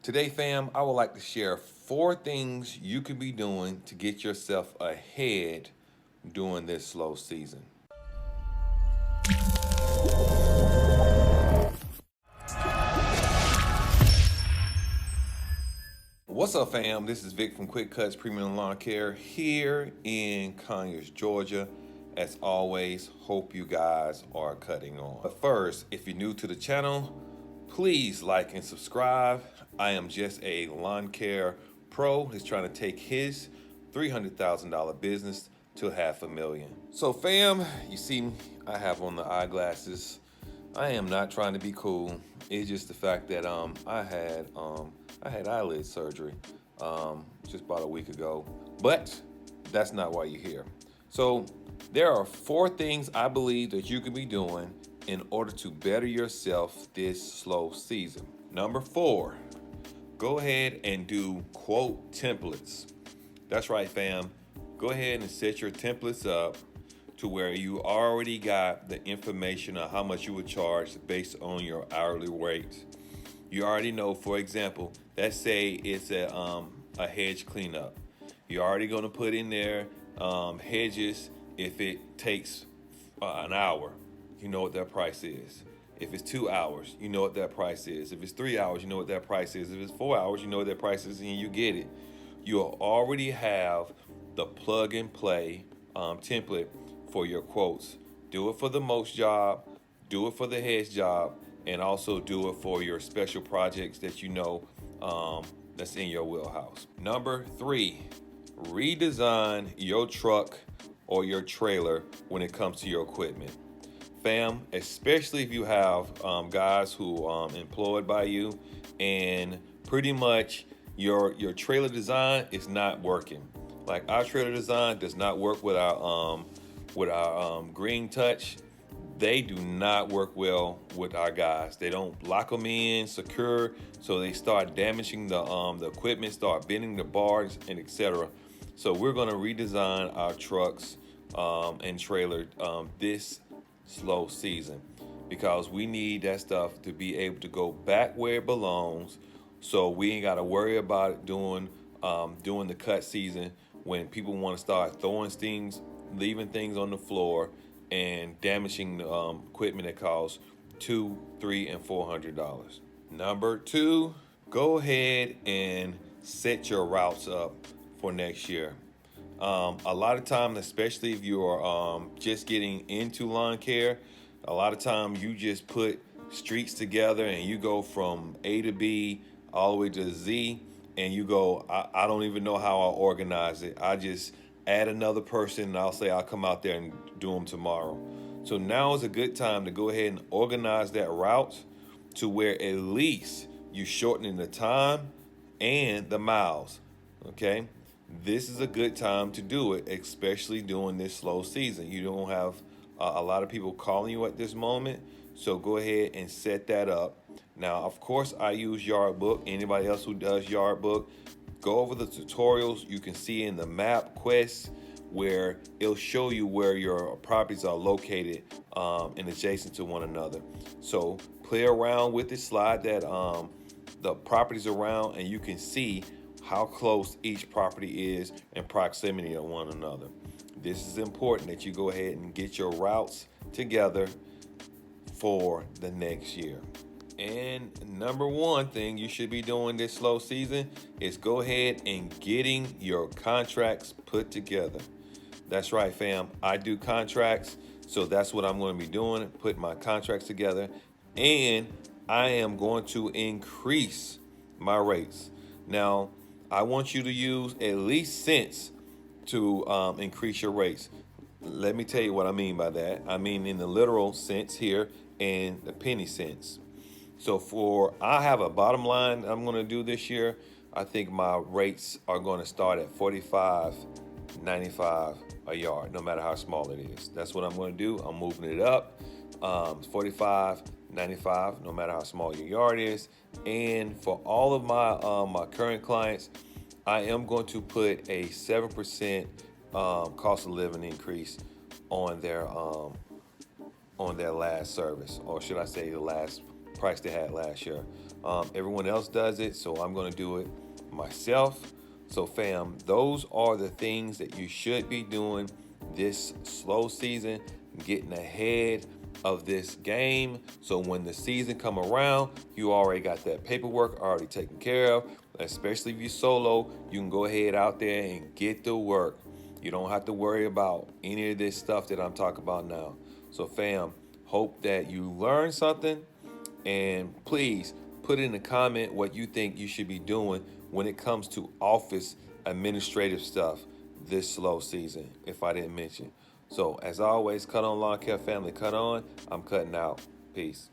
Today, fam, I would like to share 4 things you could be doing to get yourself ahead during this slow season. What's up, fam? This is Vic from Cutz Premium Lawn Care here in Conyers, Georgia. As always, hope you guys are cutting on. But first, if you're new to the channel, please like and subscribe. I am just a lawn care pro who's trying to take his $300,000 business to $500,000. So, fam, you see, I have on the eyeglasses. I am not trying to be cool. It's just the fact that I had eyelid surgery just about a week ago. But that's not why you're here. So there are 4 things I believe that you can be doing in order to better yourself this slow season. Number 4, go ahead and do quote templates. That's right, fam. Go ahead and set your templates up to where you already got the information on how much you would charge based on your hourly rate. You already know, for example, let's say it's a hedge cleanup. You're already going to put in there hedges. If it takes an hour, you know what that price is. If it's 2 hours, you know what that price is. If it's 3 hours, you know what that price is. If it's 4 hours, you know what that price is, and you get it. You'll already have the plug and play template for your quotes. Do it for the most job, do it for the hedge job, and also do it for your special projects that you know that's in your wheelhouse. Number 3, redesign your truck or your trailer when it comes to your equipment. Fam, especially if you have guys who employed by you and pretty much your trailer design is not working. Like our trailer design does not work with our green touch. They do not work well with our guys. They don't lock them in secure, so they start damaging the equipment, start bending the bars, and etc. So we're gonna redesign our trucks and trailer this slow season because we need that stuff to be able to go back where it belongs. So we ain't gotta worry about it during the cut season when people want to start throwing things, leaving things on the floor, and damaging the equipment that costs $200, $300, and $400. Number 2, go ahead and set your routes up for next year. A lot of times, especially if you're just getting into lawn care, a lot of times you just put streets together and you go from A to B all the way to Z, and you go, I don't even know how I'll organize it. I just add another person and I'll say I'll come out there and do them tomorrow. So now is a good time to go ahead and organize that route to where at least you're shortening the time and the miles, okay? This is a good time to do it, especially during this slow season. You don't have a lot of people calling you at this moment, so go ahead and set that up. Now, of course, I use Yardbook. Anybody else who does Yardbook, go over the tutorials you can see in the map quest where it'll show you where your properties are located and adjacent to one another. So play around with it, slide that the properties around, and you can see how close each property is in proximity to one another. This is important that you go ahead and get your routes together for the next year. And number 1 thing you should be doing this slow season is go ahead and getting your contracts put together. That's right, fam. I do contracts, so that's what I'm going to be doing, put my contracts together. And I am going to increase my rates. Now, I want you to use at least cents to increase your rates. Let me tell you what I mean by that. I mean in the literal sense here and the penny sense. So I have a bottom line I'm going to do this year. I think my rates are going to start at $45.95 a yard, no matter how small it is. That's what I'm going to do. I'm moving it up. $45.95, no matter how small your yard is. And for all of my current clients, I am going to put a 7% cost of living increase on their last service, or should I say the last price they had last year. Everyone else does it, so I'm going to do it myself. So fam, those are the things that you should be doing this slow season, getting ahead of this game. So when the season come around, you already got that paperwork already taken care of. Especially if you're solo, you can go ahead out there and get the work. You don't have to worry about any of this stuff that I'm talking about now. So fam, hope that you learned something, and please put in the comment what you think you should be doing when it comes to office administrative stuff this slow season, if I didn't mention. So as always, cut on lawn care family, cut on. I'm cutting out. Peace.